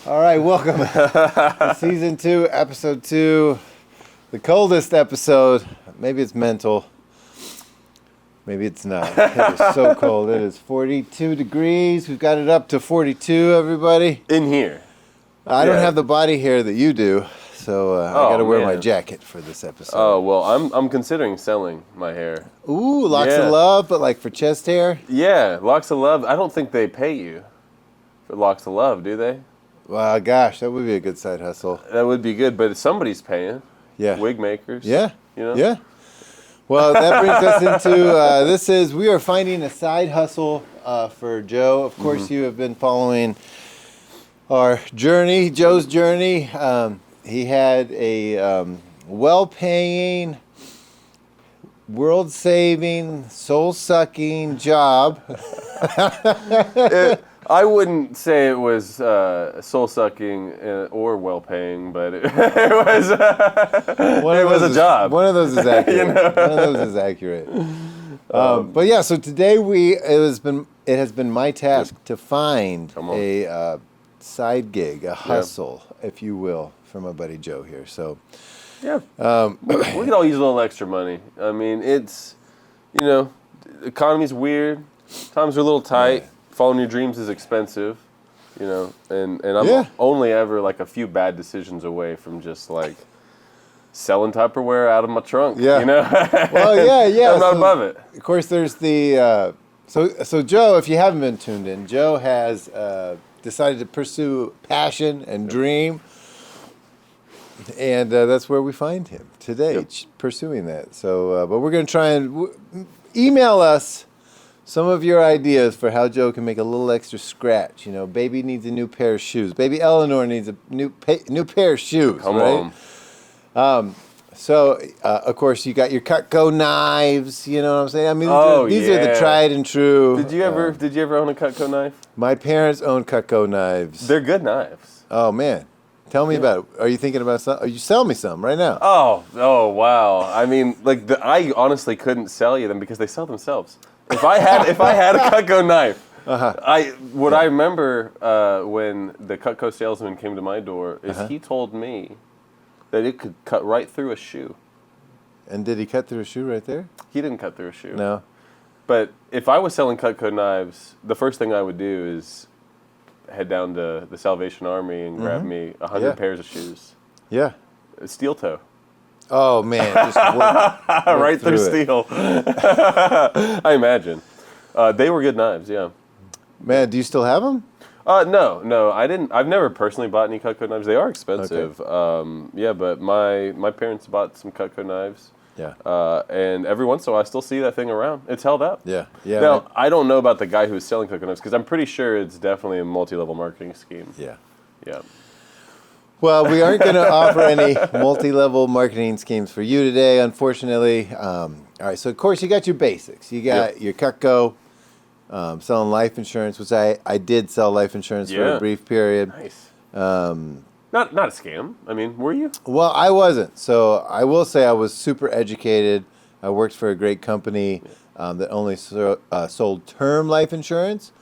All right, welcome to season 2, episode 2, the coldest episode. Maybe it's mental. Maybe it's not. It is so cold. It is 42 degrees. We've got it up to 42, everybody. In here. I don't have the body hair that you do, so I got to wear my man. jacket for this episode. Oh, well, I'm considering selling my hair. Ooh, locks of love, but like for chest hair? Yeah, Locks of Love. I don't think they pay you for Locks of Love, do they? Well, gosh, that would be a good side hustle. That would be good, but somebody's paying. Yeah. Wig makers. Yeah. You know? Yeah. Well, that brings us into, we are finding a side hustle for Joe. Of course, you have been following our journey, Joe's journey. He had a well-paying, world-saving, soul-sucking job. I wouldn't say it was soul-sucking or well-paying, but it was a job. One of those is accurate. One of those is accurate. But yeah, so today it has been my task to find a side gig, a hustle, if you will, for my buddy Joe here. So yeah, we could all use a little extra money. I mean, it's, the economy's weird. Times are a little tight. Yeah. Following your dreams is expensive, and I'm only ever like a few bad decisions away from just like selling Tupperware out of my trunk. Yeah. Well, yeah. I'm not above it. Of course, there's the so Joe. If you haven't been tuned in, Joe has decided to pursue passion and dream, and that's where we find him today, pursuing that. So, but we're going to try and email us some of your ideas for how Joe can make a little extra scratch. Baby needs a new pair of shoes. Baby Eleanor needs a new pair of shoes. Come right? on. So, of course, you got your Cutco knives. You know what I'm saying? I mean, these are the tried and true. Did you ever own a Cutco knife? My parents own Cutco knives. They're good knives. Oh man, tell me about it. Are you thinking about some? You sell me some right now? Oh wow. I mean, I honestly couldn't sell you them because they sell themselves. If I had a Cutco knife, I remember when the Cutco salesman came to my door is he told me that it could cut right through a shoe. And did he cut through a shoe right there? He didn't cut through a shoe. No. But if I was selling Cutco knives, the first thing I would do is head down to the Salvation Army and grab me 100 pairs of shoes. Yeah. Steel toe. Oh man, just work right through steel. I imagine. They were good knives, yeah. Man, do you still have them? No, I didn't. I've never personally bought any Cutco knives. They are expensive. Okay. But my parents bought some Cutco knives. Yeah. And every once in a while, I still see that thing around. It's held up. Yeah. Now, I don't know about the guy who's selling Cutco knives because I'm pretty sure it's definitely a multi-level marketing scheme. Yeah. Well, we aren't going to offer any multi-level marketing schemes for you today, unfortunately. All right, so of course you got your basics. You got your Cutco, selling life insurance, which I did sell life insurance for a brief period. Nice. Not a scam. I mean, were you? Well, I wasn't. So I will say I was super educated. I worked for a great company that only sold term life insurance,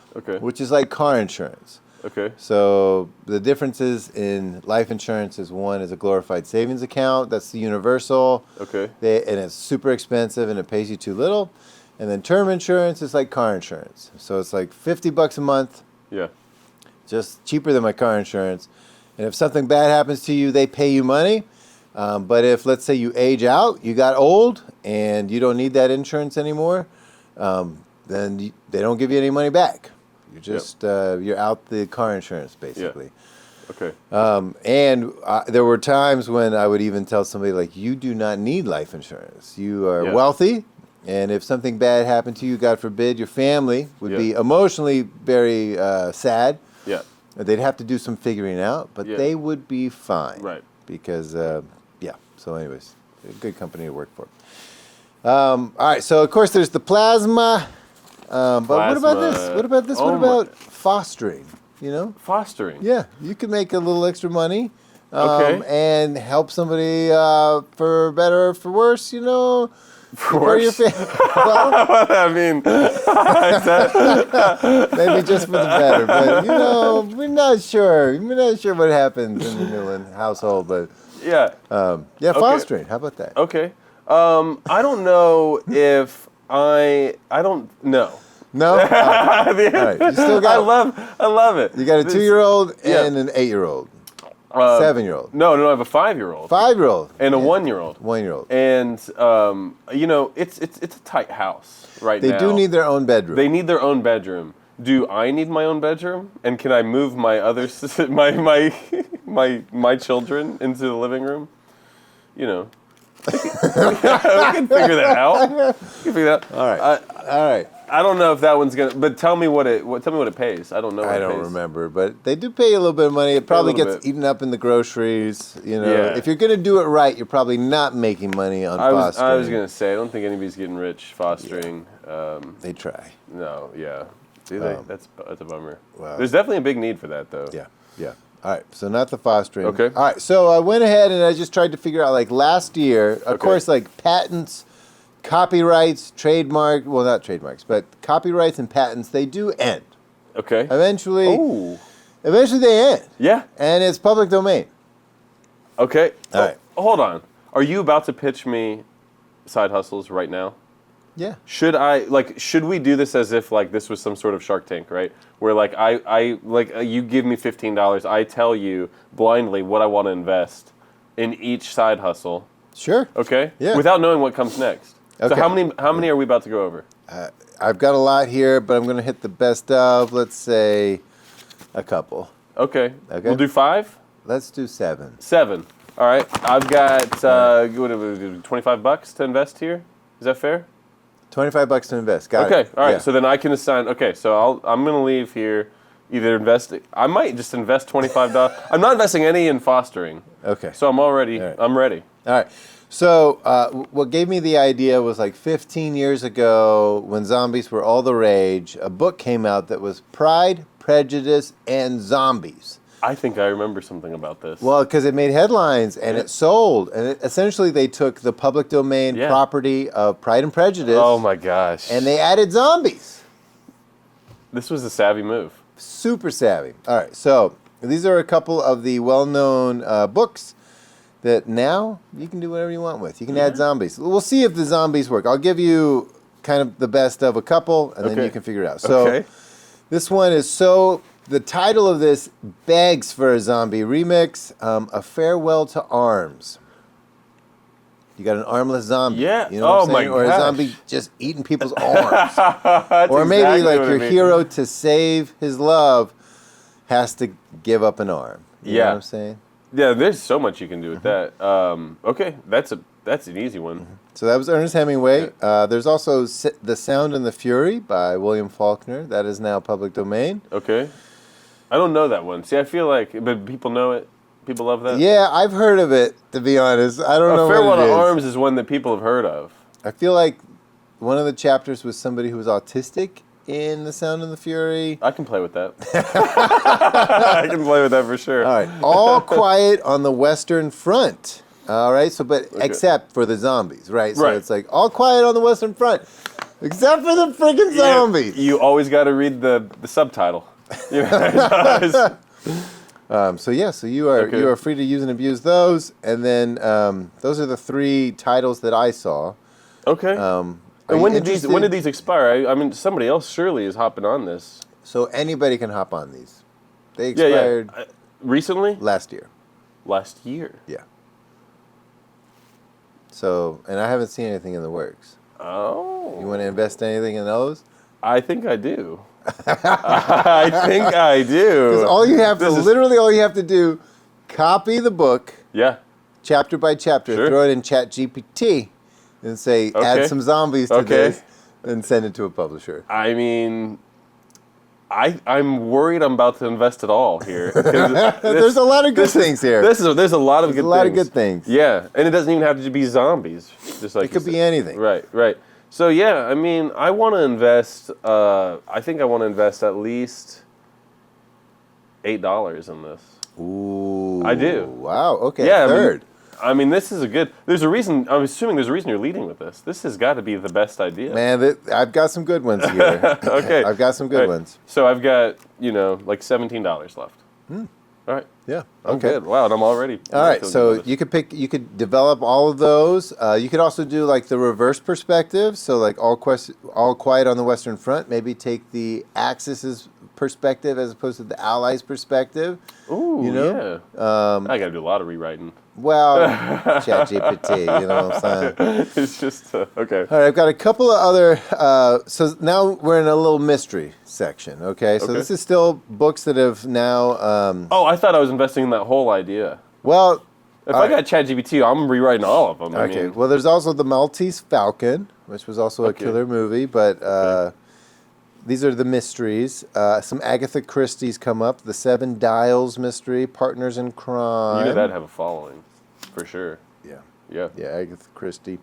which is like car insurance. Okay. So the differences in life insurance is one is a glorified savings account. That's the universal. Okay. And it's super expensive and it pays you too little. And then term insurance is like car insurance. So it's like $50 a month. Yeah. Just cheaper than my car insurance. And if something bad happens to you, they pay you money. But if, let's say, you age out, you got old, and you don't need that insurance anymore, then they don't give you any money back. You're just you're out the car insurance, basically. Yeah. Okay. And there were times when I would even tell somebody, like, you do not need life insurance. You are wealthy, and if something bad happened to you, God forbid, your family would be emotionally very sad. Yeah. They'd have to do some figuring out, but they would be fine. Right. Because, so anyways, a good company to work for. All right, so of course there's the plasma. But what about this? What about fostering? Fostering. Yeah, you can make a little extra money and help somebody for better or for worse, For For your worse. well, I mean, is that- maybe just for the better, but we're not sure. We're not sure what happens in the Newland household, but yeah. yeah, fostering. How about that? Okay. I don't know if I don't know. No. All right. You still got. I love it. You got a 2-year-old Yeah. and an 8-year-old, 7-year-old, No, I have a 5-year-old 5-year-old, and a 1-year-old. 1-year-old. And it's a tight house right They now. do need their own bedroom. They need their own bedroom. Do I need my own bedroom? And can I move my other my children into the living room? We can figure that out. We can figure that out. All right. All right. I don't know if that one's gonna. But tell me what it pays. I don't know. What I it don't pays. remember, but they do pay a little bit of money. It probably little gets bit. eaten up in the groceries. Yeah. If you're gonna do it right, you're probably not making money on I fostering. was gonna say I don't think anybody's getting rich fostering. They try. No, yeah. See, that's a bummer. Wow. There's definitely a big need for that though. Yeah. Yeah. All right. So not the fostering. Okay. All right. So I went ahead and I just tried to figure out, like last year, of Okay. course, like patents, copyrights, well, not trademarks, but copyrights and patents, they do end. Okay. Eventually, Oh. eventually they end, Yeah. and it's public domain. Okay. All right. Hold on. Are you about to pitch me side hustles right now? Yeah. Should we do this as if like this was some sort of Shark Tank, right? Where like you give me $15, I tell you blindly what I want to invest in each side hustle. Sure. Okay? Yeah. Without knowing what comes next. So Okay. how many are we about to go over? I've got a lot here, but I'm going to hit the best of, let's say, a couple. Okay. Okay. We'll do 5? Let's do 7. 7. All right. I've got $25 to invest here. Is that fair? $25 to invest. Got it. Okay. All right. Yeah. So then I can assign. Okay. So I'm gonna leave here. Either invest. I might just invest $25. I'm not investing any in fostering. Okay. So I'm already. All right. I'm ready. All right. So what gave me the idea was like 15 years ago when zombies were all the rage, a book came out that was Pride, Prejudice, and Zombies. I think I remember something about this. Well, because it made headlines and Yeah. it sold. And essentially they took the public domain Yeah. property of Pride and Prejudice Oh my gosh. and they added zombies. This was a savvy move. Super savvy. All right, so these are a couple of the well-known books that now you can do whatever you want with. You can add zombies. We'll see if the zombies work. I'll give you kind of the best of a couple, and then Okay. you can figure it out. So Okay. this one is the title of this begs for a zombie remix, A Farewell to Arms. You got an armless zombie. Yeah. You know what I'm Oh my saying? Or a gosh. zombie just eating people's arms. That's Or maybe exactly like what your it means. hero to save his love has to give up an arm. You know Yeah. what I'm saying? Yeah. There's so much you can do with Mm-hmm. that. Okay. That's an easy one. So that was Ernest Hemingway. There's also The Sound and the Fury by William Faulkner. That is now public domain. Okay. I don't know that one. See, I feel like, but people know it. People love that. Yeah, I've heard of it, to be honest. I don't know A Farewell what it to is. Arms is one that people have heard of. I feel like one of the chapters was somebody who was autistic in The Sound and the Fury. I can play with that. I can play with that for sure. All right. All Quiet on the Western Front. All right. So, but except for the zombies, right? So Right. it's like All Quiet on the Western Front, except for the freaking Yeah, zombies. you always got to read the subtitle. You know, So yeah, so you are free to use and abuse those, and then those are the 3 titles that I saw. okay. Are And you when interested? did these expire? I mean, somebody else surely is hopping on this. So anybody can hop on these. They Yeah, expired yeah. Recently? last year. Last year. Yeah. So, and I haven't seen anything in the works. Oh. You want to invest anything in those? I think I do. I think I do. Because all you have to, This is- literally all you have to do, copy the book, Yeah. chapter by chapter, Sure. throw it in ChatGPT, and say, add Okay. some zombies to Okay. this, and send it to a publisher. I mean, I'm worried I'm about to invest it all here. 'Cause There's a lot of good things here. there's a lot of good a lot things. of good things. Yeah, and it doesn't even have to be zombies. Just like It could you be said. anything. Right, right. So yeah, I mean, I want to invest. I think I want to invest at least $8 in this. Ooh. I do. Wow. Okay. Yeah, I mean, Third. I mean, this is a good. There's a reason. I'm assuming there's a reason you're leading with this. This has got to be the best idea. Man, I've got some good ones here. Okay. I've got some good ones. So I've got like $17 left. All right. Yeah. I'm Okay. good. Wow, and I'm already. All right, feeling so good about this. you could develop all of those. You could also do like the reverse perspective. So like all quiet on the Western Front. Maybe take the Axis's perspective as opposed to the Allies' perspective. Ooh, you know? yeah. I got to do a lot of rewriting. Well, ChatGPT. You know what I'm saying? It's just okay. All right, I've got a couple of other. So now we're in a little mystery section. Okay, so Okay. this is still books that have now. Oh, I thought I was investing in that whole idea. Well, If I got ChatGPT, I'm rewriting all of them. I okay. mean, Well, there's also the Maltese Falcon, which was also a Okay. killer movie, but these are the mysteries. Some Agatha Christie's come up. The Seven Dials mystery, Partners in Crime. you know that'd have a following, for sure. Yeah, Yeah. yeah, Agatha Christie.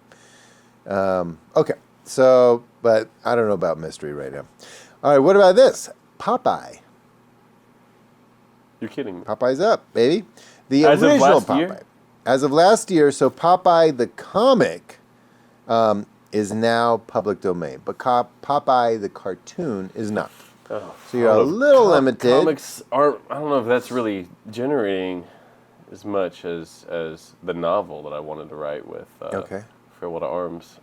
Okay, so but I don't know about mystery right now. All right, what about this? Popeye. You're kidding me. Popeye's up, baby. The As of original last Popeye. year? As of last year, so Popeye the comic is now public domain, but Popeye the cartoon is not. Oh, So you're a little limited. Comics aren't. I don't know if that's really generating as much as the novel that I wanted to write with. Okay. Farewell to Arms: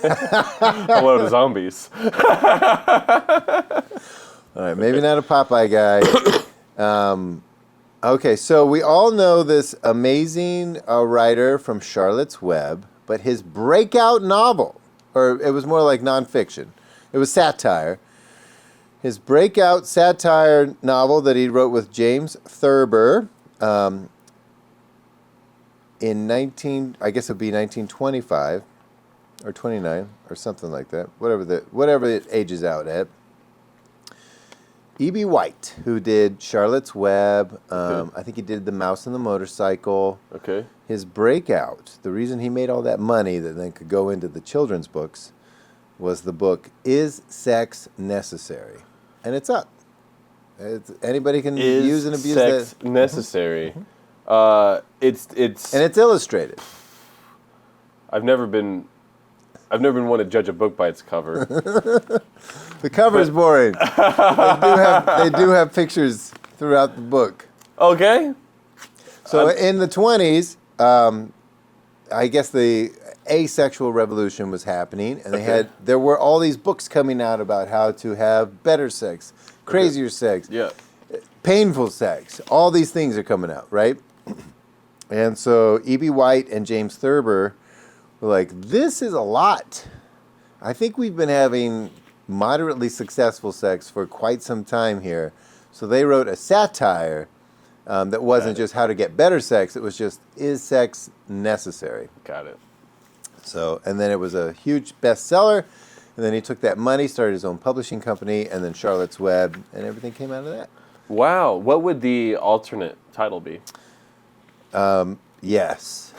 Hello to Zombies. All right, maybe not a Popeye guy. Okay, so we all know this amazing writer from Charlotte's Web, but his breakout novel, or it was more like nonfiction, it was satire. His breakout satire novel that he wrote with James Thurber in I guess it would be 1925 or 29 or something like that, whatever it ages out at. E.B. White, who did Charlotte's Web, Okay. I think he did The Mouse and the Motorcycle. Okay. His breakout, the reason he made all that money that then could go into the children's books, was the book Is Sex Necessary? And it's up. Anybody can Is use and abuse sex that. necessary? It's. And it's illustrated. I've never been one to judge a book by its cover. The cover is boring. They do have pictures throughout the book. Okay. So in the 20s, I guess the asexual revolution was happening, and there were all these books coming out about how to have better sex, crazier sex, Yeah. painful sex. All these things are coming out, right? And so E.B. White and James Thurber were like, this is a lot. I think we've been having moderately successful sex for quite some time here. So they wrote a satire that wasn't just how to get better sex. It was just, is sex necessary? Got it. So, and then it was a huge bestseller. And then he took that money, started his own publishing company, and then Charlotte's Web, and everything came out of that. Wow. What would the alternate title be? Yes.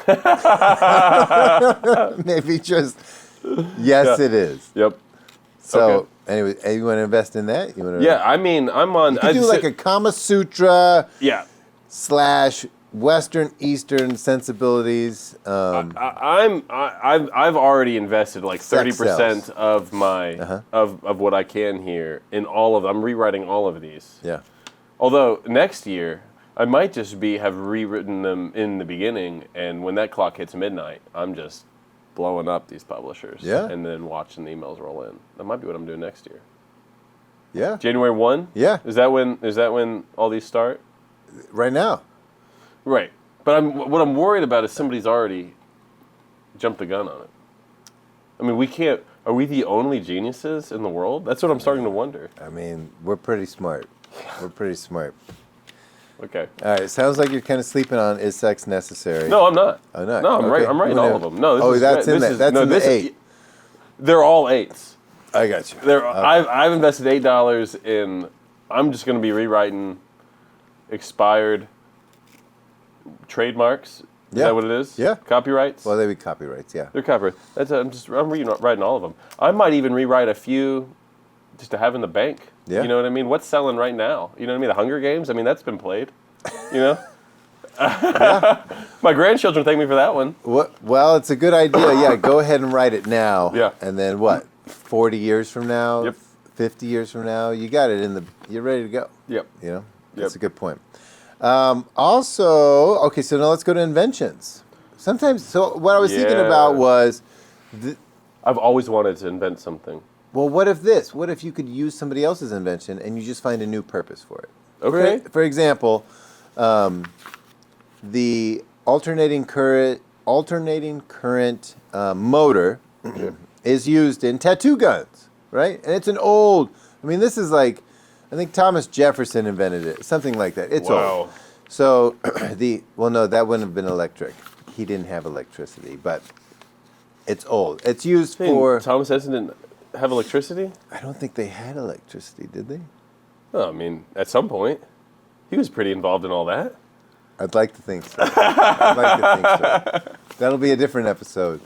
Maybe just, yes, Yeah. it is. Yep. So, Okay. anyway, you want to invest in that? You want to? Yeah. I mean, I'm on. You could do like a Kama Sutra Yeah. / Western Eastern sensibilities. I've already invested like Sex 30% sells. of my of what I can here in all of. I'm rewriting all of these. Yeah. Although next year I might just have rewritten them in the beginning, and when that clock hits midnight, I'm just blowing up these publishers. Yeah. And then watching the emails roll in. That might be what I'm doing next year. Yeah. January 1? Yeah. Is that when all these start? Right now. Right. But what I'm worried about is somebody's already jumped the gun on it. I mean, we can't. Are we the only geniuses in the world? That's what I'm starting to wonder. I mean, we're pretty smart. We're pretty smart. Okay. All right. Sounds like you're kind of sleeping on Is Sex Necessary? No, I'm not. Oh, not? No, I'm Okay. writing all of them. No, this is that's good. in This that. is- That's no, in the this is- 8. They're all 8s. I got you. I've invested $8 in. I'm just going to be rewriting expired trademarks. Is Yeah. that what it is? Yeah. Copyrights. Well, they be copyrights, yeah. They're copyright. I'm rewriting all of them. I might even rewrite a few just to have in the bank. Yeah. You know what I mean? What's selling right now? You know what I mean? The Hunger Games. I mean, that's been played. You know. My grandchildren thank me for that one. What? Well, it's a good idea. Yeah, go ahead and write it now. Yeah. And then what? 40 years from now? Yep. 50 years from now? You got it you're ready to go. Yep. You know? That's a good point. Also, okay, so now let's go to inventions. Sometimes, so what I was thinking about was, I've always wanted to invent something. well, what if this? What if you could use somebody else's invention and you just find a new purpose for it? Okay. For example, the alternating current motor is used in tattoo guns, right? And it's an old. I mean, this is like, I think Thomas Jefferson invented it, something like that. It's old. So no, that wouldn't have been electric. He didn't have electricity, but it's old. It's used for. Thomas Edison didn't have electricity? I don't think they had electricity, did they? Oh, I mean, at some point, he was pretty involved in all that. I'd like to think so. I'd like to think so. That'll be a different episode.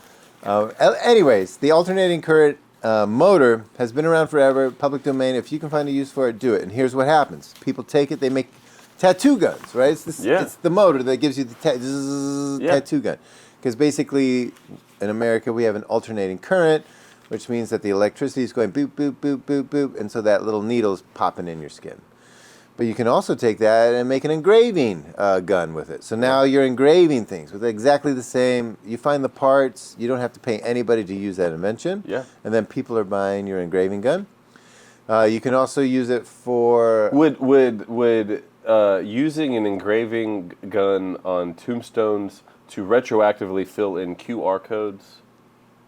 Anyways, the alternating current motor has been around forever, public domain. If you can find a use for it, do it. And here's what happens. People take it, they make tattoo guns, right? It's the motor that gives you the tattoo gun. Because basically, in America, we have an alternating current, which means that the electricity is going boop, boop, boop, boop, boop, and so that little needle's popping in your skin. But you can also take that and make an engraving gun with it. So now you're engraving things with exactly the same. You find the parts. You don't have to pay anybody to use that invention. Yeah. And then people are buying your engraving gun. You can also use it for. Would using an engraving gun on tombstones to retroactively fill in QR codes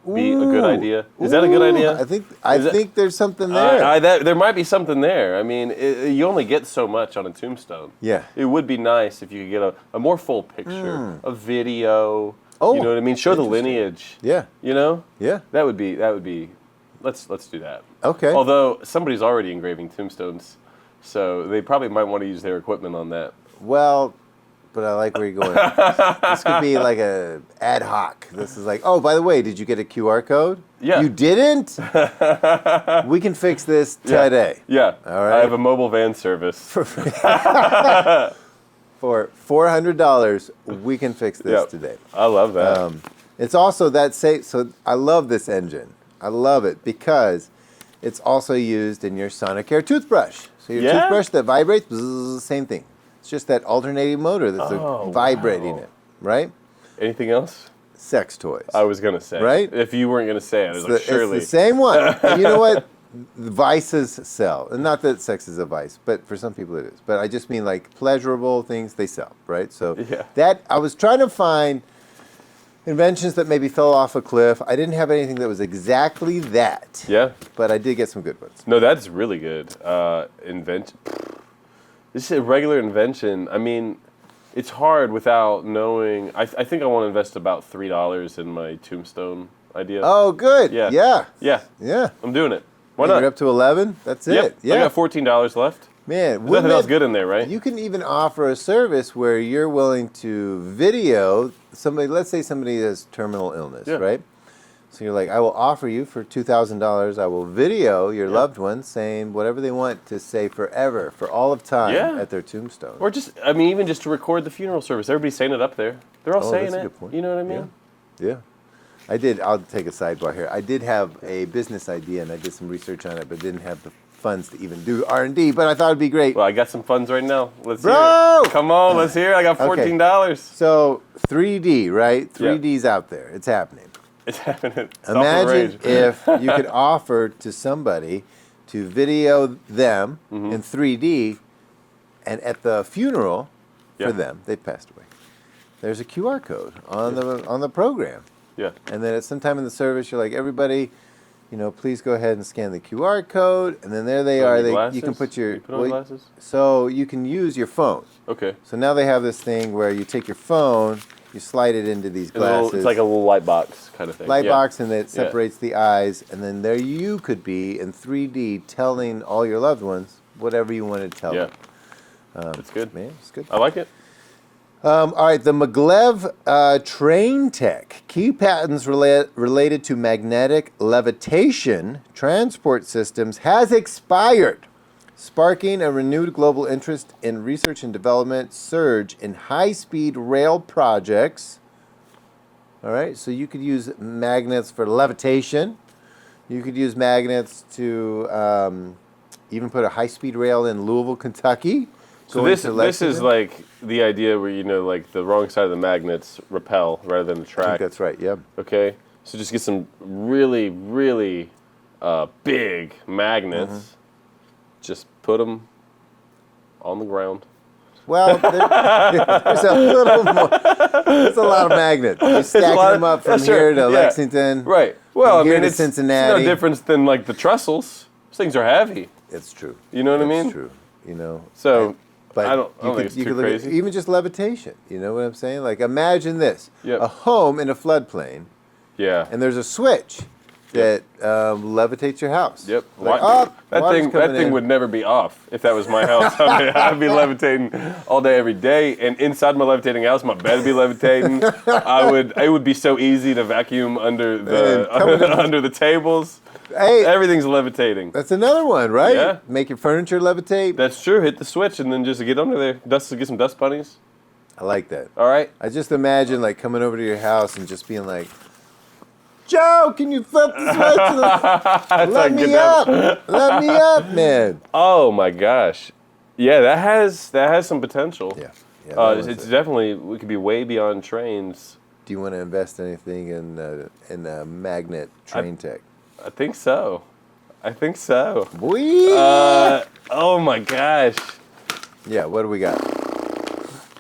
be a good idea? Is that a good idea? I think there's something there. There might be something there. I mean, you only get so much on a tombstone. Yeah. It would be nice if you could get a more full picture, a video. Oh, you know what I mean? Show the lineage. Yeah. You know? Yeah. That would be. Let's do that. Okay. Although somebody's already engraving tombstones, so they probably might want to use their equipment on that. Well, but I like where you're going. This could be like a ad hoc. This is like, oh, by the way, did you get a QR code? Yeah. You didn't? We can fix this today. Yeah. All right. I have a mobile van service. For $400, we can fix this today. I love that. It's also that safe. So I love this engine. I love it because it's also used in your Sonicare toothbrush. So your toothbrush that vibrates, bzzz, same thing. It's just that alternating motor that's vibrating it, right? Anything else? Sex toys. I was going to say. Right? If you weren't going to say it, I was like, surely. It's the same one. And you know what? Vices sell. And not that sex is a vice, but for some people it is. But I just mean like pleasurable things, they sell, right? So that, I was trying to find inventions that maybe fell off a cliff. I didn't have anything that was exactly that. Yeah. But I did get some good ones. No, that's really good. This is a regular invention. I mean, it's hard without knowing. I think I want to invest about $3 in my tombstone idea. Oh, good. Yeah. Yeah. Yeah. Yeah. I'm doing it. Why You're not? up to 11? That's it. Yeah. I got $14 left. Man, There's nothing else good in there, right? You can even offer a service where you're willing to video somebody. Let's say somebody has terminal illness, right? So you're like, I will offer you for $2,000. I will video your loved ones saying whatever they want to say forever, for all of time at their tombstone. Or just, I mean, even just to record the funeral service. Everybody's saying it up there. They're all saying that's a it. good point. You know what I mean? Yeah. I'll take a sidebar here. I did have a business idea and I did some research on it, but didn't have the funds to even do R&D, but I thought it'd be great. Well, I got some funds right now. Let's Bro! hear it. Come on, let's hear it. I got $14. So 3D, right? 3D's out there. It's happening. It's happening. Imagine if you could offer to somebody to video them in 3D, and at the funeral for them, they passed away. There's a QR code on the program. Yeah. And then at some time in the service, you're like, everybody, please go ahead and scan the QR code, and then there they are. You can put your put on glasses. So you can use your phone. Okay. So now they have this thing where you take your phone, you slide it into these glasses. It's like a little light box kind of thing. Light box, and it separates the eyes, and then there you could be in 3D telling all your loved ones whatever you want to tell them. That's good. Man, it's good. I like it. All right, the Maglev Train Tech. Key patents related to magnetic levitation transport systems has expired. sparking a renewed global interest in research and development, surge in high-speed rail projects. All right, so you could use magnets for levitation. You could use magnets to even put a high-speed rail in Louisville, Kentucky. So this is like the idea where, like the wrong side of the magnets repel rather than the I track. think that's right, yeah. Okay, so just get some really, really big magnets. Just put them on the ground. Well, there's a little more. There's a lot of magnets. You're stacking them up from here to Lexington. Right. Well, I here mean, to it's Cincinnati. no difference than like the trestles. Those things are heavy. It's true. You know what I mean? It's true. So, but I don't think it's you too could look at crazy. even just levitation. You know what I'm saying? Like imagine this: Yep. a home in a floodplain, Yeah. and there's a switch that levitates your house. Yep. Like, that thing would never be off if that was my house. I mean, I'd be levitating all day, every day, and inside my levitating house, my bed would be levitating. It would be so easy to vacuum under the tables. Hey, Everything's levitating. that's another one, right? Yeah. Make your furniture levitate. That's true. Hit the switch and then just get under there. Get some dust bunnies. I like that. All right. I just imagine like coming over to your house and just being like, Joe, can you flip the switch? Let me up. Let me up, man. Oh my gosh. Yeah, that has some potential. Yeah. It's definitely, we could be way beyond trains. Do you want to invest anything in magnet train tech? I think so. Boy. Oh my gosh. Yeah. What do we got?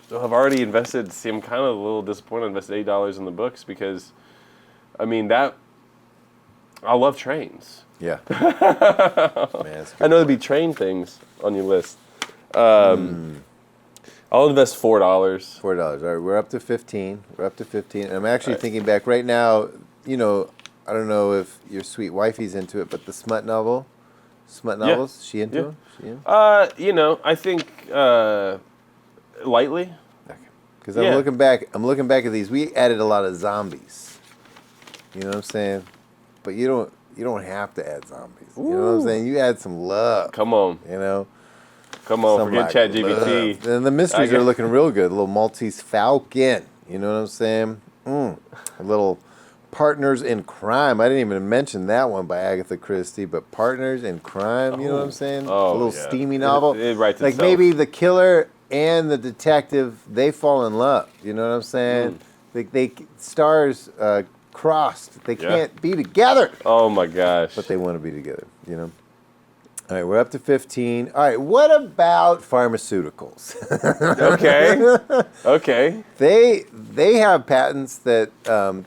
So I've already invested. See, I'm kind of a little disappointed. I invested $8 in the books because, I mean, I love trains. Yeah. Man, that's a good I know there'd be train things on your list. I'll invest $4. $4. All right, we're up to 15. And I'm actually thinking back right now. I don't know if your sweet wifey's into it, but the Smut novels. She into them? She in? I think lightly. Because I'm looking back at these. We added a lot of zombies. You know what I'm saying? But you don't have to add zombies. You know what I'm saying? You add some love. Come on. Forget ChatGPT. And the mysteries are looking real good. A little Maltese Falcon. You know what I'm saying? A little Partners in Crime. I didn't even mention that one by Agatha Christie, but Partners in Crime. You know what I'm saying? A little steamy novel. It writes like itself. maybe the killer and the detective, they fall in love. You know what I'm saying? They stars crossed. They can't be together. Oh my gosh. But they want to be together, All right, we're up to 15. All right, what about pharmaceuticals? Okay. They have patents that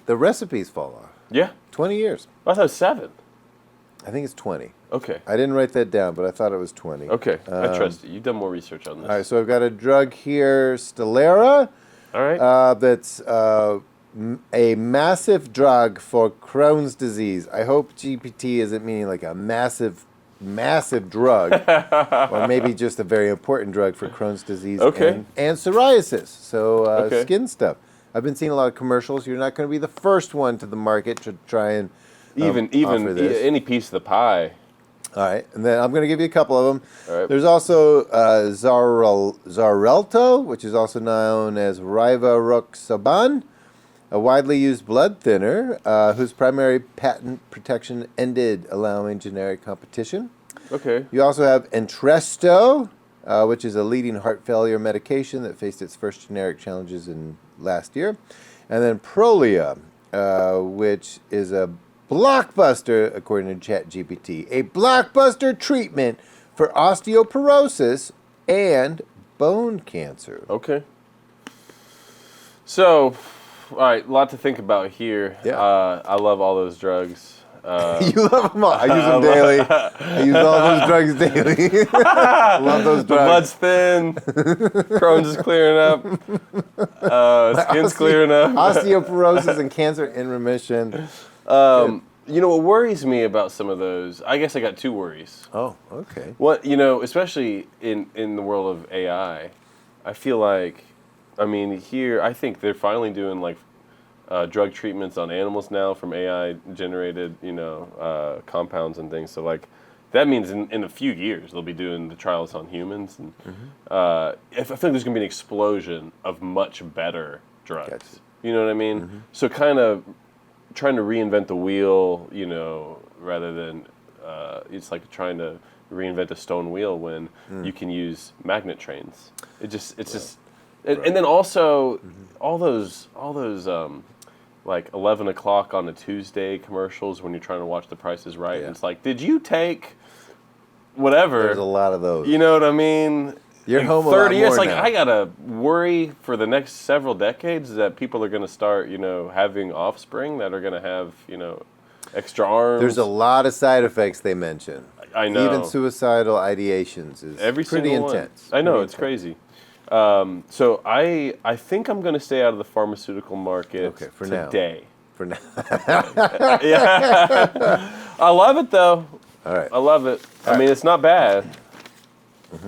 the recipes fall off. Yeah. 20 years. I thought it was 7. I think it's 20. Okay. I didn't write that down, but I thought it was 20. Okay. I trust you. You've done more research on this. All right, so I've got a drug here, Stelara. All right. That's a massive drug for Crohn's disease. I hope GPT isn't meaning like a massive drug, or maybe just a very important drug for Crohn's disease and psoriasis. So skin stuff. I've been seeing a lot of commercials. You're not going to be the first one to the market to try and even any piece of the pie. All right, and then I'm going to give you a couple of them. All right. There's also Xarelto, which is also known as Rivaroxaban, a widely used blood thinner whose primary patent protection ended, allowing generic competition. Okay. You also have Entresto, which is a leading heart failure medication that faced its first generic challenges in last year. And then Prolia, which is a blockbuster, according to ChatGPT, a blockbuster treatment for osteoporosis and bone cancer. Okay. So, all right, a lot to think about here. Yeah. I love all those drugs. You love them all. I use them daily. I use all those drugs daily. Love those The drugs. blood's thin. Crohn's is clearing up. Skin's clearing up. Osteoporosis and cancer in remission. What worries me about some of those, I guess I got 2 worries. Oh, okay. What, especially in the world of AI, I feel like, here, I think they're finally doing like drug treatments on animals now from AI generated, compounds and things. So like that means in a few years they'll be doing the trials on humans, and I feel like there's going to be an explosion of much better drugs. Gotcha. You know what I mean? So kind of trying to reinvent the wheel, rather than it's like trying to reinvent a stone wheel when you can use magnet trains. And then also all those like 11 o'clock on a Tuesday commercials when you're trying to watch The Price is Right. Yeah. And it's like, did you take whatever? There's a lot of those. You know what I mean? You're in home a 30 lot years, more like now. I gotta worry for the next several decades that people are gonna start, having offspring that are gonna have, extra arms. There's a lot of side effects they mention. I know. Even suicidal ideations is Every pretty single intense. one. I know, Pretty it's intense. crazy. So I think I'm gonna stay out of the pharmaceutical market Okay, for now. today. For now. Yeah. I love it though. All right. I love it. I mean, it's not bad. All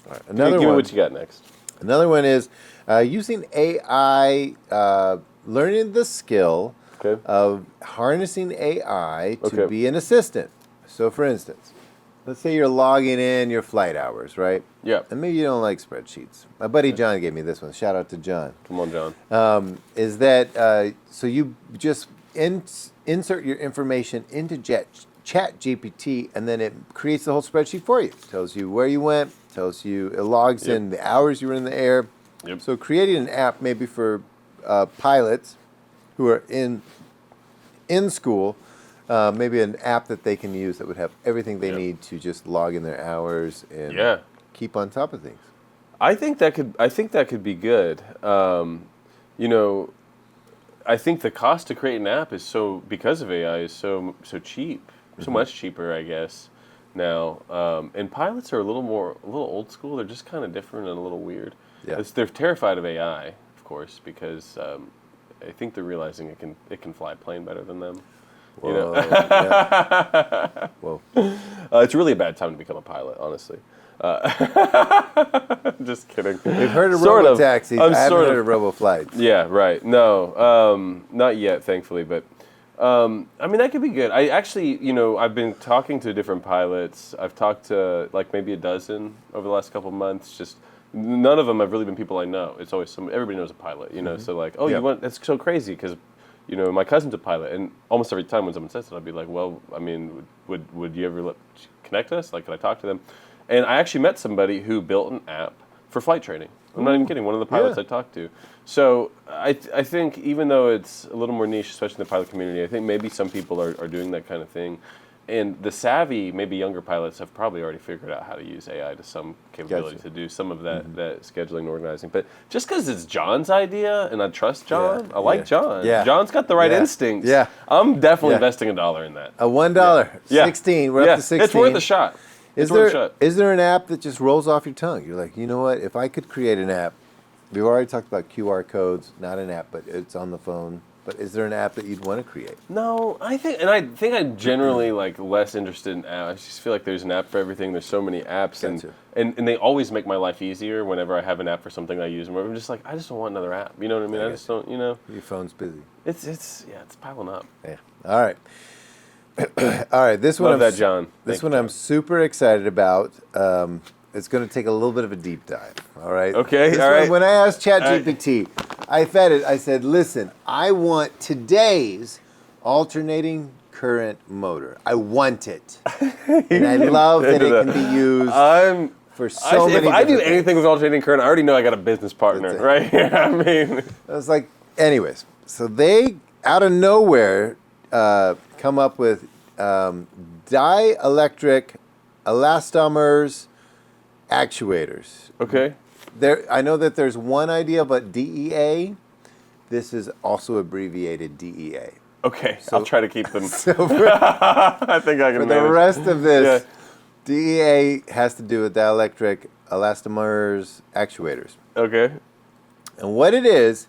right. Another Give me one. what you got next. Another one is using AI, learning the skill Okay. of harnessing AI to Okay. be an assistant. So, for instance, let's say you're logging in your flight hours, right? Yeah. And maybe you don't like spreadsheets. My buddy John gave me this one. Shout out to John. Come on, John. Is that so you just insert your information into Chat GPT, and then it creates the whole spreadsheet for you. Tells you where you went, it logs Yep. in the hours you were in the air. Yep. So creating an app maybe for pilots who are in school, maybe an app that they can use that would have everything they Yep. need to just log in their hours and Yeah. keep on top of things. I think that could be good. I think the cost to create an app is because of AI is so cheap, so much cheaper, I guess. Now, and pilots are a little old school. They're just kind of different and a little weird. Yeah. They're terrified of AI, of course, because I think they're realizing it can fly a plane better than them. Whoa, yeah. Whoa. It's really a bad time to become a pilot, honestly. Just kidding. We've heard of Sort of. robo-taxis. I haven't heard of robo-flights. Yeah, right. No, not yet, thankfully. But I mean, that could be good. I actually, I've been talking to different pilots. I've talked to like maybe a dozen over the last couple of months. Just none of them have really been people I know. It's always everybody knows a pilot, So like, oh, Yeah. that's so crazy because. My cousin's a pilot, and almost every time when someone says it, I'll be like, well, I mean, would you ever connect us? Like, could I talk to them? And I actually met somebody who built an app for flight training. I'm not even kidding. One of the pilots Yeah. I talked to. So I think even though it's a little more niche, especially in the pilot community, I think maybe some people are doing that kind of thing. And the savvy, maybe younger pilots have probably already figured out how to use AI to some capability Gotcha. to do some of that scheduling and organizing. But just because it's John's idea and I trust John, Yeah, I like yeah. John. Yeah. John's got the right Yeah. instincts. Yeah. I'm definitely Yeah. investing $1 in that. A $1, Yeah. 16. We're yeah. up to 16. It's worth a shot. Is It's worth a shot. there an app that just rolls off your tongue? You're like, you know what? If I could create an app, we've already talked about QR codes, not an app, but it's on the phone. But is there an app that you'd want to create? No, I think I'm generally like less interested in apps. I just feel like there's an app for everything. There's so many apps, Gotcha. and they always make my life easier whenever I have an app for something I use. And I'm just like, I just don't want another app. You know what I mean? I just don't. Your phone's busy. It's piling up. Yeah. All right. All right. This one, Love that, John. This Thank one you, I'm super excited about. It's going to take a little bit of a deep dive. All right. Okay, This all one, right. When I asked ChatGPT, I fed it. I said, "Listen, I want today's alternating current motor. I want it, and I love that it can be used for so many. If I do different anything with alternating current, I already know I got a business partner, That's it. right? I mean, I was like, anyways, so they, out of nowhere, come up with dielectric elastomers actuators. okay. I know that there's one idea, but DEA, this is also abbreviated DEA. Okay, I'll try to keep them. So for, I think I can for the manage. rest of this, Yeah. DEA has to do with dielectric elastomers actuators. Okay. And what it is,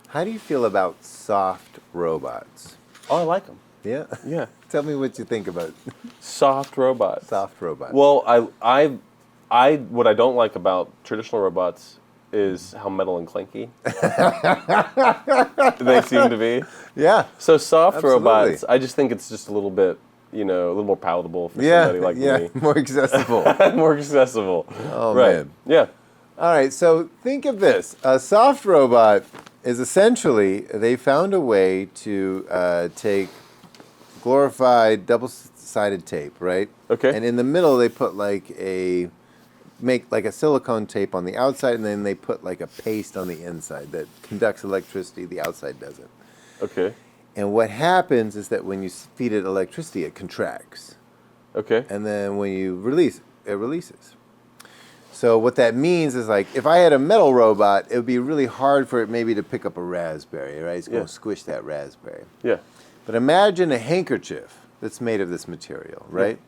how do you feel about soft robots? Oh, I like them. Yeah? Yeah. Tell me what you think about Soft robots. soft robots. Well, what I don't like about traditional robots is how metal and clanky they seem to be. yeah. So soft Absolutely. robots, I just think it's just a little bit a little more palatable for somebody like me. more accessible. More accessible. Oh, right. man. Yeah. All right, so think of this. A soft robot is essentially, they found a way to take glorified double-sided tape, right? Okay. And in the middle, they put make like a silicone tape on the outside, and then they put like a paste on the inside that conducts electricity. The outside doesn't. Okay. And what happens is that when you feed it electricity, it contracts. Okay. And then when you release it, it releases. So what that means is, like, if I had a metal robot, it would be really hard for it maybe to pick up a raspberry, right? It's going to squish that raspberry. Yeah. But imagine a handkerchief that's made of this material, right?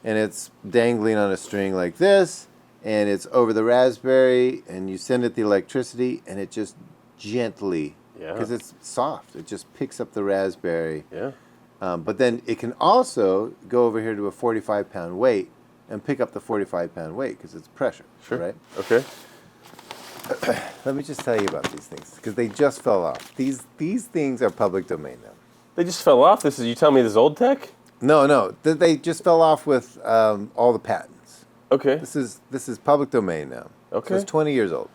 Yeah. And it's dangling on a string like this, and it's over the raspberry, and you send it the electricity, and it just gently, because it's soft, it just picks up the raspberry. Yeah. But then it can also go over here to a 45-pound weight and pick up the 45-pound weight because it's pressure, right? Okay. Let me just tell you about these things because they just fell off. These things are public domain now. They just fell off? You telling me this old tech? No. They just fell off with all the patents. Okay. This is public domain now. Okay. So it's 20 years old.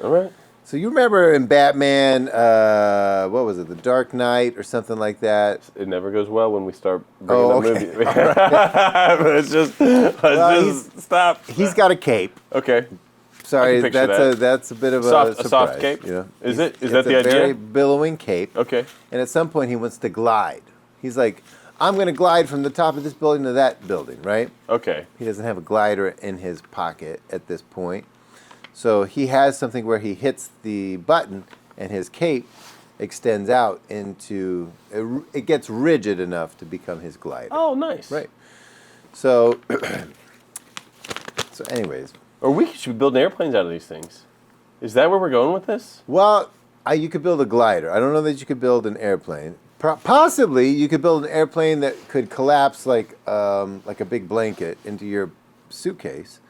All right. So you remember in Batman, what was it, The Dark Knight or something like that? It never goes well when we start bringing up movies. Stop. He's got a cape. Okay. Sorry, that. that's a bit of a surprise. soft cape. You know? Is that the It's a idea? very billowing cape. Okay. And at some point he wants to glide. He's like, I'm going to glide from the top of this building to that building, right? Okay. He doesn't have a glider in his pocket at this point. So he has something where he hits the button and his cape extends out into, it gets rigid enough to become his glider. Oh, nice. Right. So, anyways. Or we should be building airplanes out of these things. Is that where we're going with this? Well, you could build a glider. I don't know that you could build an airplane. Possibly, you could build an airplane that could collapse like a big blanket into your suitcase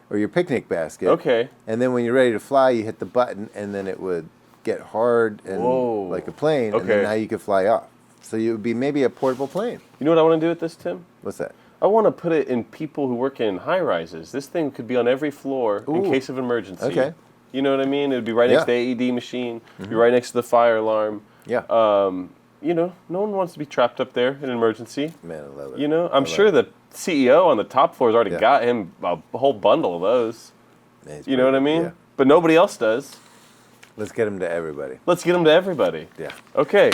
or your picnic basket. Okay. And then when you're ready to fly, you hit the button, and then it would get hard and like a plane, and then now you could fly off. So it would be maybe a portable plane. You know what I want to do with this, Tim? What's that? I want to put it in people who work in high-rises. This thing could be on every floor in case of emergency. Okay. You know what I mean? It would be right next to the AED machine. Be right next to the fire alarm. Yeah. No one wants to be trapped up there in an emergency. Man, I love it. I'm sure the CEO on the top floor has already got him a whole bundle of those. Man, you know what I mean? Yeah. But nobody else does. Let's get them to everybody. Let's get them to everybody. Yeah. Okay.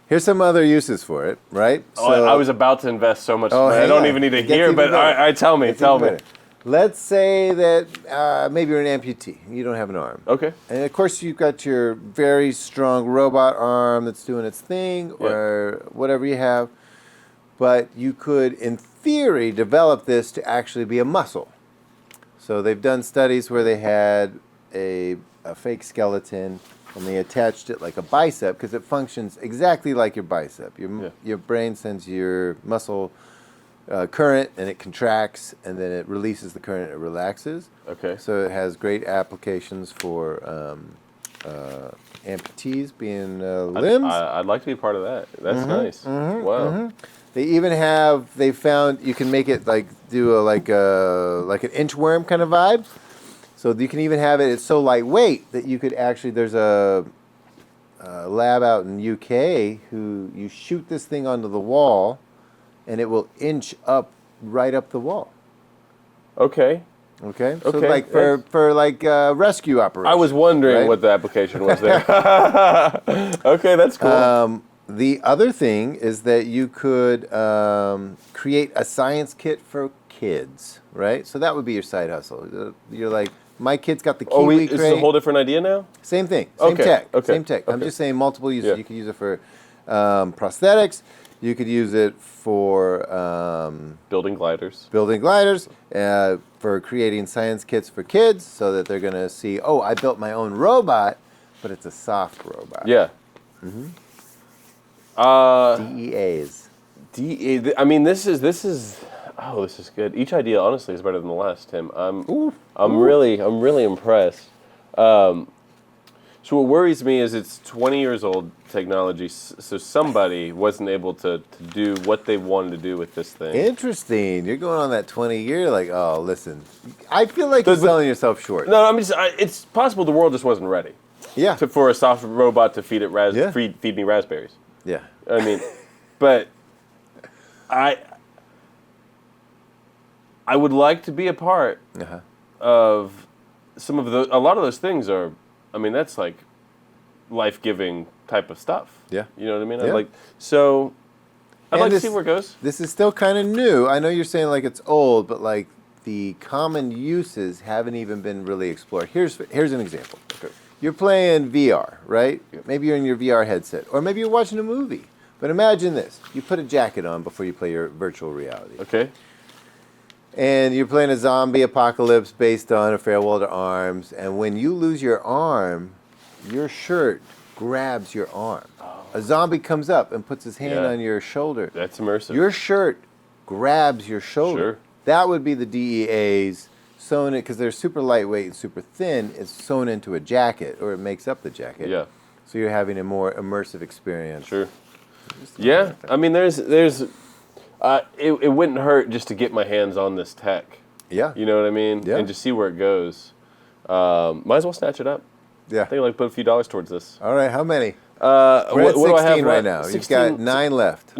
Here's some other uses for it, right? I was about to invest so much money. I don't even need to hear, but tell me. Let's say that maybe you're an amputee. You don't have an arm. Okay. And of course, you've got your very strong robot arm that's doing its thing, or whatever you have. But you could, in theory, develop this to actually be a muscle. So they've done studies where they had a fake skeleton, and they attached it like a bicep because it functions exactly like your bicep. Your brain sends your muscle current, and it contracts, and then it releases the current, and it relaxes. Okay. So it has great applications for amputees being limbs. I'd like to be part of that. That's nice. Wow. They found you can make it do like an inchworm kind of vibe. So you can even have it. It's so lightweight that you could actually. There's a lab out in UK who you shoot this thing onto the wall, and it will inch up right up the wall. Okay. Okay. So for rescue operations. I was wondering what the application was there. Okay, that's cool. The other thing is that you could create a science kit for kids, right? So that would be your side hustle. You're like, my kid's got the Kiwi crate. Is this a whole different idea now? Same thing. Same tech. Same tech. I'm just saying multiple uses. Yeah. You could use it for prosthetics. You could use it for building gliders. For creating science kits for kids, so that they're going to see, oh, I built my own robot, but it's a soft robot. Yeah. DEAs. I mean, this is good. Each idea, honestly, is better than the last, Tim. I'm really impressed. So what worries me is it's 20 years old technology, so somebody wasn't able to do what they wanted to do with this thing. Interesting. You're going on that 20-year, like, oh, listen. I feel like you're But- selling yourself short. No, I mean, it's possible the world just wasn't ready Yeah. for a soft robot to feed it Yeah. feed me raspberries. Yeah. I mean, but I would like to be a part Uh-huh. of some of a lot of those things are, I mean, that's like life-giving type of stuff. Yeah. You know what I mean? Yeah. I'd like And to this- see where it goes. This is still kind of new. I know you're saying like it's old, but like the common uses haven't even been really explored. Here's an example. Okay. You're playing VR, right? Maybe you're in your VR headset, or maybe you're watching a movie. But imagine this: you put a jacket on before you play your virtual reality, Okay. and you're playing a zombie apocalypse based on a Farewell to Arms. And when you lose your arm, your shirt grabs your arm. A zombie comes up and puts his hand Yeah. on your shoulder. That's immersive. Your shirt grabs your shoulder. Sure. That would be the DEA's sewn it because they're super lightweight and super thin. It's sewn into a jacket, or it makes up the jacket. Yeah. So you're having a more immersive experience. Sure. Yeah. I mean, there's it wouldn't hurt just to get my hands on this tech. Yeah. You know what I mean? Yeah. And just see where it goes. Might as well snatch it up. Yeah. I think I'd like to put a few dollars towards this. All right. How many? What We're at 16 do I have right left? now. 16, You've got 9 left.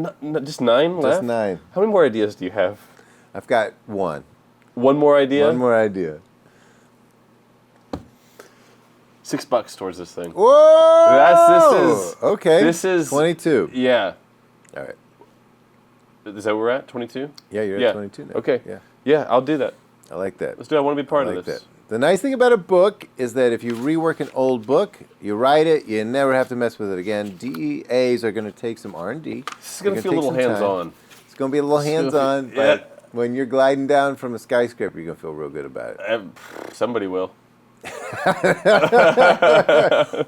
Just 9 left? Just 9. How many more ideas do you have? I've got one. One more idea? One more idea. $6 towards this thing. Whoa! This is- okay. this is- 22. Yeah. All right. Is that where we're at? 22? Yeah, you're Yeah. at 22 now. Okay. Yeah. Yeah, I'll do that. I like that. Let's do it. I want to be part I of like this. that. The nice thing about a book is that if you rework an old book, you write it, you never have to mess with it again. DEAs are going to take some R&D. This is going to feel a little hands-on. It's going to be a little It's gonna hands-on, be- but yeah. when you're gliding down from a skyscraper, you're going to feel real good about it. Somebody will.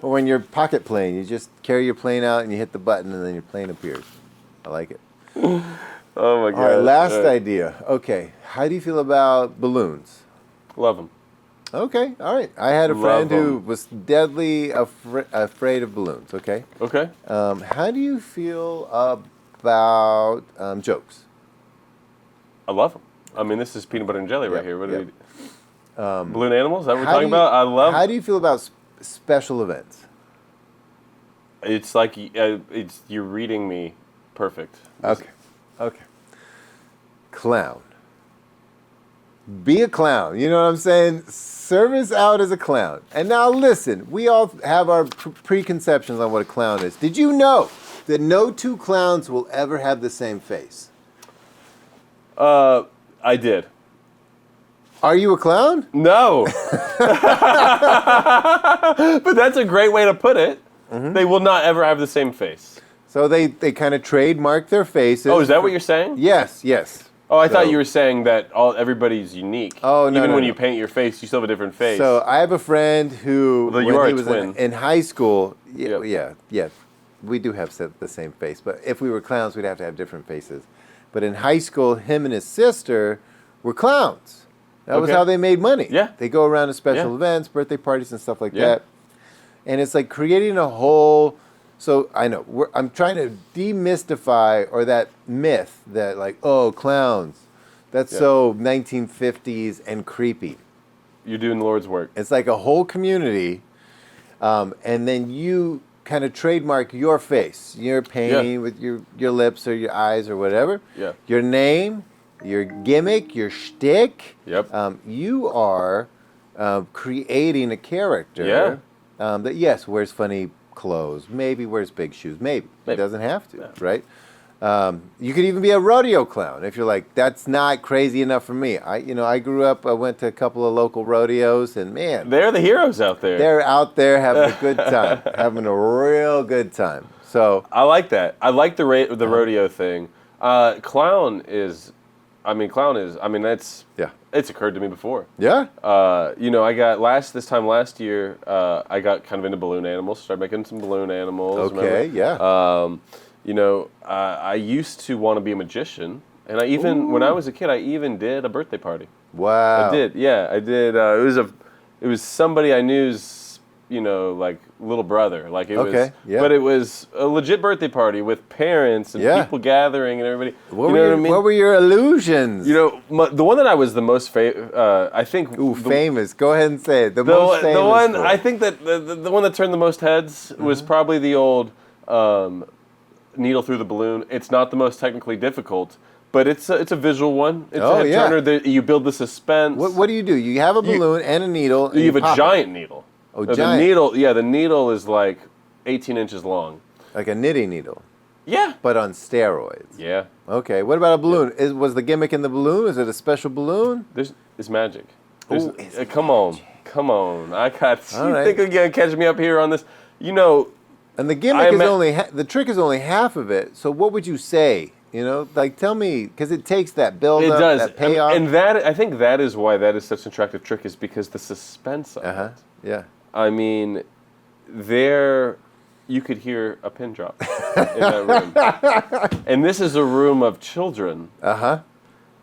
Or when you're pocket plane, you just carry your plane out and you hit the button and then your plane appears. I like it. Oh my God. All right, last idea. Okay, how do you feel about balloons? Love them. Okay, all right. I had a Love friend who 'em. was deadly afraid of balloons, okay? Okay. How do you feel about jokes? I love them. I mean, this is peanut butter and jelly right Yep, here. What yep. do we balloon animals? Is that what we're How talking do you- about? I love. How do you feel about special events? It's like it's you're reading me perfect. Okay. Okay. Clown. Be a clown. You know what I'm saying? Service out as a clown. And now listen, we all have our preconceptions on what a clown is. Did you know that no two clowns will ever have the same face? I did. Are you a clown? No. But that's a great way to put it. Mm-hmm. They will not ever have the same face. So they kind of trademark their faces. Oh, is that what you're saying? Yes, yes. Oh, I thought So- you were saying that everybody's unique. Oh, no, Even no, when no. you paint your face, you still have a different face. So I have a friend who, Although you when are he a was twin. in high school, Yep. yeah, we do have the same face. But if we were clowns, we'd have to have different faces. But in high school, him and his sister were clowns. That was Okay. how they made money. Yeah. They go around to special Yeah. events, birthday parties, and stuff like Yeah. that. And it's like creating a whole. So I know I'm trying to demystify or that myth that like, oh, clowns, that's Yeah. so 1950s and creepy. you're doing the Lord's work. It's like a whole community, and then you kind of trademark your face. You're painting with your lips or your eyes or whatever. Yeah. Your name, your gimmick, your shtick. Yep. You are creating a character. Yeah. That yes wears funny clothes, maybe wears big shoes, maybe. It Maybe. doesn't have to, Yeah. right? You could even be a rodeo clown if you're like, that's not crazy enough for me. I grew up. I went to a couple of local rodeos, and man, They're the heroes out there. they're out there having a good time, having a real good time. So I like that. I like the rodeo thing. Clown is, that's, yeah, it's occurred to me before. yeah, I got this time last year, I got kind of into balloon animals, started making some balloon animals. okay, remember? yeah. I used to want to be a magician, and when I was a kid, I even did a birthday party. Wow. I did, yeah, I did. It was somebody I knew's like little brother. Like it Okay, was, yeah. but it was a legit birthday party with parents and Yeah. people gathering and everybody. What you were know your, what I mean? What were your illusions? The one that I was the most I think. Ooh, the, famous. Go ahead and say it. The the, most famous the one for. I think that the one that turned the most heads was probably the old needle through the balloon. It's not the most technically difficult, but it's a visual one. It's a head turner that you build the suspense. What do? You have a balloon and a needle. And You have a pop giant needle. Oh, The giant. needle, yeah, the needle is like 18 inches long. Like a knitting needle, Yeah. but on steroids. Yeah. Okay. What about a balloon? Was the gimmick in the balloon? Is it a special balloon? It's magic. Ooh, it's Come on. I got. All You right. think you're gonna catch me up here on this? And the gimmick is ma- only the trick is only half of it. So what would you say? Like tell me, because it takes that build It up, does, that payoff. and that I think that is why that is such an attractive trick, is because the suspense of it. Yeah. I mean, you could hear a pin drop in that room, and this is a room of children. So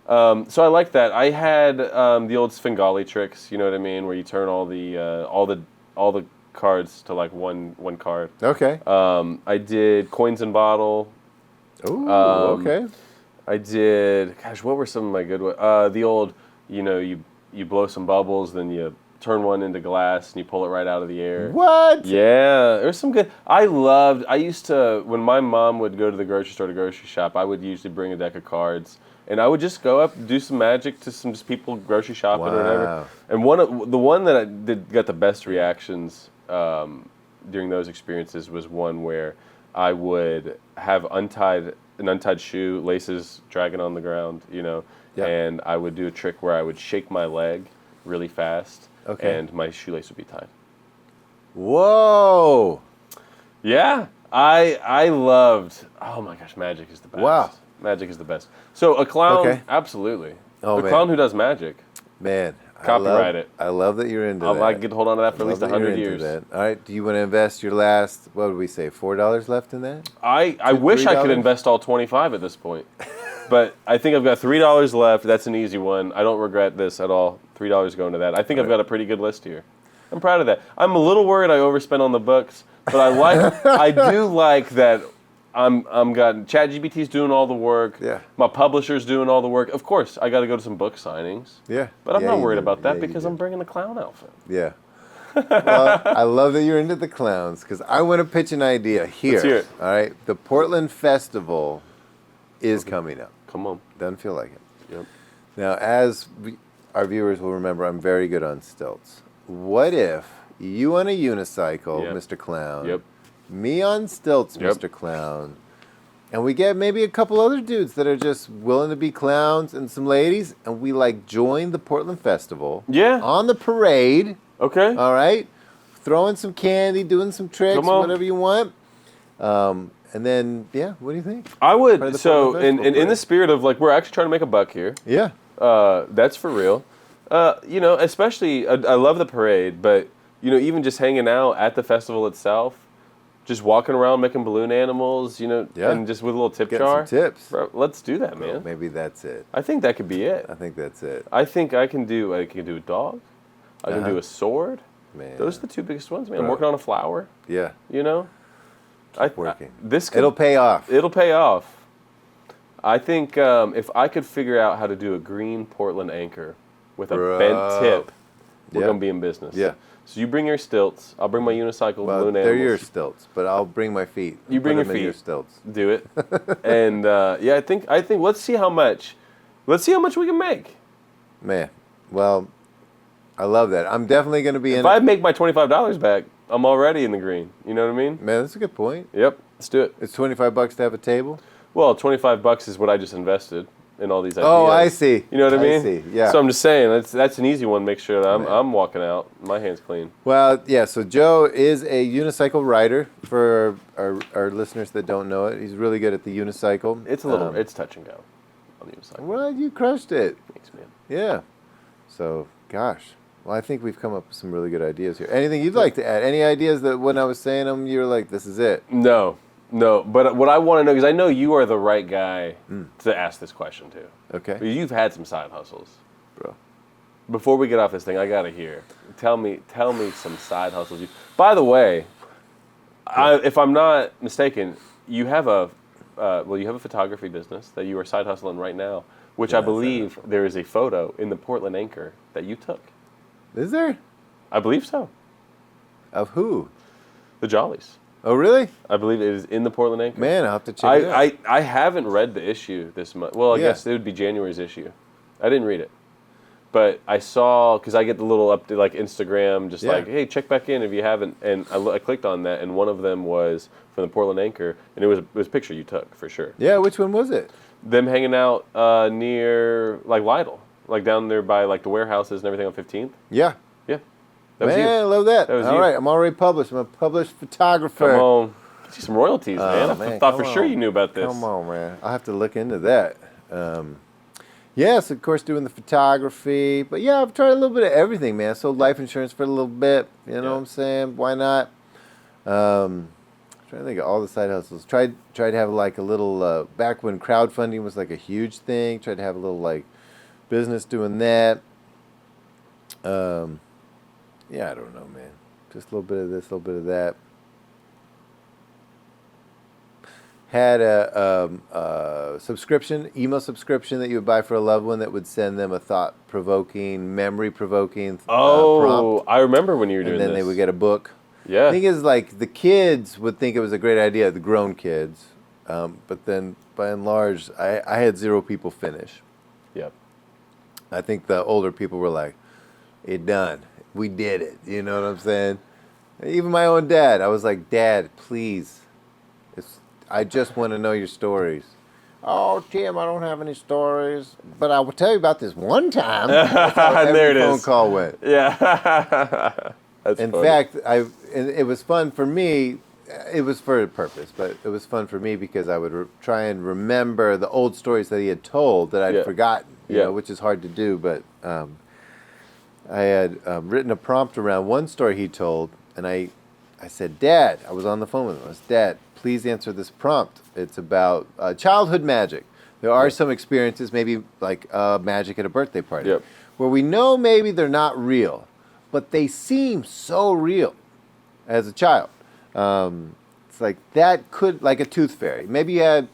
I like that. I had the old Svengali tricks. You know what I mean, where you turn all the cards to like one card. Okay. I did coins and bottle. Ooh. um, Okay. I did. Gosh, what were some of my good ones? The old, you blow some bubbles, then you turn one into glass and you pull it right out of the air. What? Yeah, there's some good. I used to, when my mom would go to the grocery store to grocery shop, I would usually bring a deck of cards. And I would just go up and do some magic to some just people grocery shopping or whatever. Wow. And the one that got the best reactions during those experiences was one where I would have an untied shoe, laces dragging on the ground, Yeah. and I would do a trick where I would shake my leg really fast, Okay. and my shoelace would be tied. Whoa. Yeah, I loved. Oh my gosh, magic is the best. Wow. Magic is the best. So a clown, Okay. absolutely. Oh, a man. clown who does magic. Man. Copyright it. I love that you're into that. I could hold on to that for at Love least that you're 100 into years. that. All right. Do you want to invest your last, what would we say, $4 left in that? I wish I could $3? invest all 25 at this point. But I think I've got $3 left. That's an easy one. I don't regret this at all. $3 going to that. I think I've got a pretty good list here. I'm proud of that. I'm a little worried I overspent on the books, but I do like that I'm ChatGPT's doing all the work. Yeah. My publisher's doing all the work. Of course, I got to go to some book signings. Yeah. But I'm Yeah, not you worried do. about that Yeah, you because do. I'm bringing the clown outfit. Yeah. Well, I love that you're into the clowns because I want to pitch an idea here. Let's hear it. All right. The Portland Festival is coming up. Come on. Doesn't feel like it. Yep. Now, our viewers will remember, I'm very good on stilts. What if you on a unicycle, Yep. Mr. Clown, Yep. me on stilts, Yep. Mr. Clown, and we get maybe a couple other dudes that are just willing to be clowns and some ladies, and we join the Portland Festival Yeah. on the parade, Okay. all right? Throwing some candy, doing some tricks, Come on. whatever you want. And then, yeah, what do you think? I Part of would. the So, Portland in Festival the parade. spirit of we're actually trying to make a buck here. Yeah. That's for real. Especially, I love the parade, but, even just hanging out at the festival itself, just walking around making balloon animals, Yeah. and just with a little tip Getting jar. some tips. Bro, let's do that, man. Maybe that's it. I think that could be it. I think that's it. I think I can do a dog. I can do a sword. Man. Those are the two biggest ones, man. I'm Bro. working on a flower, Yeah. Working. It'll pay off. It'll pay off. I think if I could figure out how to do a green Portland anchor with a Bro. bent tip, we're Yeah. going to be in business. Yeah. So you bring your stilts. I'll bring my unicycle Well, balloon they're animals. your stilts, but I'll bring my feet. You bring Put your them in feet. your stilts. Do it. And I think let's see how much we can make. Man, well, I love that. I'm definitely going to be in If it. I make my $25 back, I'm already in the green. You know what I mean? Man, that's a good point. Yep. Let's do it. It's $25 to have a table. Well, $25 is what I just invested in all these ideas. Oh, I see. You know what I mean? I see. Yeah. So I'm just saying that's an easy one. Make sure that Man. I'm walking out, my hands clean. Well, yeah. So Joe is a unicycle rider. For our listeners that don't know it, he's really good at the unicycle. It's a little, it's touch and go on the unicycle. Well, you crushed it. Thanks, man. Yeah. So, gosh. Well, I think we've come up with some really good ideas here. Anything you'd like to add? Any ideas that when I was saying them, you were like, this is it? No. But what I want to know, because I know you are the right guy to ask this question to. Okay. You've had some side hustles. Bro. before we get off this thing, I gotta hear. Tell me some side hustles. By the way, if I'm not mistaken, you have a photography business that you are side hustling right now, which I believe there is a photo in the Portland Anchor that you took. Is there? I believe so. Of who? The Jollies. Oh, really? I believe it is in the Portland Anchor. Man, I'll have to check it out. I haven't read the issue this month. Well, I guess it would be January's issue. I didn't read it. But I saw, because I get the little update, like Instagram, just like, hey, check back in if you haven't. And I clicked on that, and one of them was from the Portland Anchor, and it was a picture you took, for sure. Yeah, which one was it? Them hanging out near, like, Lidl. Like, down there by, like, the warehouses and everything on 15th. Yeah. Yeah. That was Man, you. I love that. That was All you. right, I'm already published. I'm a published photographer. Come on. Get you some royalties, man. I Man, thought for come sure on. you knew about this. Come on, man. I'll have to look into that. Yes, of course, doing the photography. But yeah, I've tried a little bit of everything, man. Sold life insurance for a little bit. You know what I'm saying? Why not? Trying to think of all the side hustles. Tried to have like a little, back when crowdfunding was like a huge thing. Tried to have a little like business doing that. Yeah, I don't know, man. Just a little bit of this, a little bit of that. Had a subscription, email subscription that you would buy for a loved one that would send them a thought-provoking, memory-provoking prompt. I remember when you were doing this. And then they would get a book. Yeah. The thing is, like, the kids would think it was a great idea, the grown kids. But then, by and large, I had 0 people finish. Yep. I think the older people were like, it done. We did it. You know what I'm saying? Even my own dad, I was like, Dad, please. I just want to know your stories. Oh, Tim, I don't have any stories, but I will tell you about this one time. That's how every phone call went. Yeah. That's In funny. fact, it was fun for me. It was for a purpose, but it was fun for me because I would try and remember the old stories that he had told that I'd forgotten, you know, which is hard to do. But I had written a prompt around one story he told, and I said, Dad, I was on the phone with him. I said, Dad, please answer this prompt. It's about childhood magic. There are some experiences, maybe like magic at a birthday party, where we know maybe they're not real, but they seem so real as a child. It's like that could, like a tooth fairy. Maybe you had,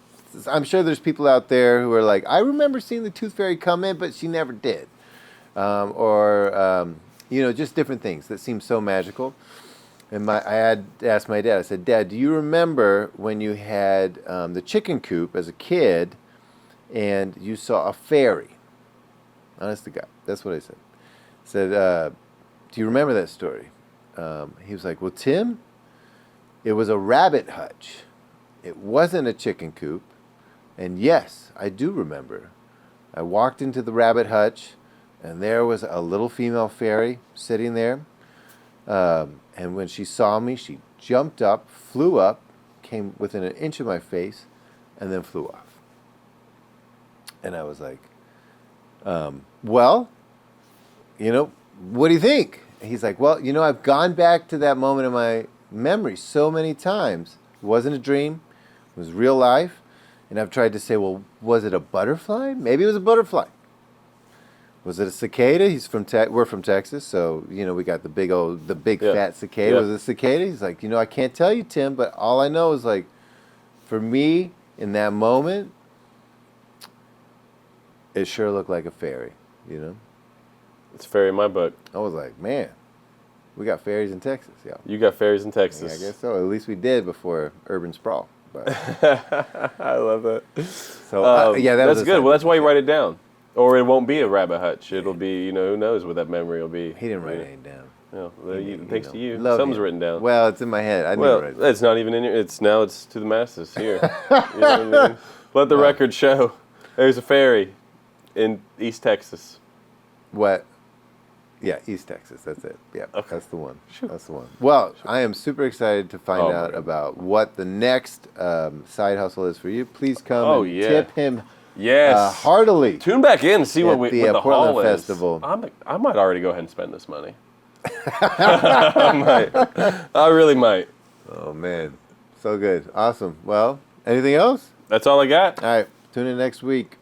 I'm sure there's people out there who are like, I remember seeing the tooth fairy come in, but she never did. You know, just different things that seem so magical. And I had asked my dad, I said, Dad, do you remember when you had the chicken coop as a kid and you saw a fairy? Honest to God, that's what I said. I said, do you remember that story? He was like, well, Tim, it was a rabbit hutch. It wasn't a chicken coop. And yes, I do remember. I walked into the rabbit hutch and there was a little female fairy sitting there. And when she saw me, she jumped up, flew up, came within an inch of my face, and then flew off. And I was like, well, you know, what do you think? And he's like, well, you know, I've gone back to that moment in my memory so many times. It wasn't a dream. It was real life. And I've tried to say, well, was it a butterfly? Maybe it was a butterfly. Was it a cicada? We're from Texas, so you know we got the big fat cicada. Was it a cicada? He's like, you know, I can't tell you, Tim, but all I know is like, for me in that moment, it sure looked like a fairy. You know, it's a fairy in my book. I was like, man, we got fairies in Texas, yeah. You got fairies in Texas. Yeah, I guess so. At least we did before urban sprawl. But I love that. So yeah, that's good. Well, that's why you write it down. Or it won't be a rabbit hutch. It'll be, you know, who knows what that memory will be. He didn't write anything down. No, thanks to you. Love Something's him. written down. Well, it's in my head. I didn't write it. It's not even in here. It's to the masses here. You know what I mean? Let the record show. There's a fairy in East Texas. What? Yeah, East Texas. That's it. Yeah, Okay. That's the one. That's the one. Well, I am super excited to find out about what the next side hustle is for you. Please come and tip him heartily. Tune back in and see what the Portland haul is. Festival. I might already go ahead and spend this money. I might. I really might. Oh, man. So good. Awesome. Well, anything else? That's all I got. All right. Tune in next week.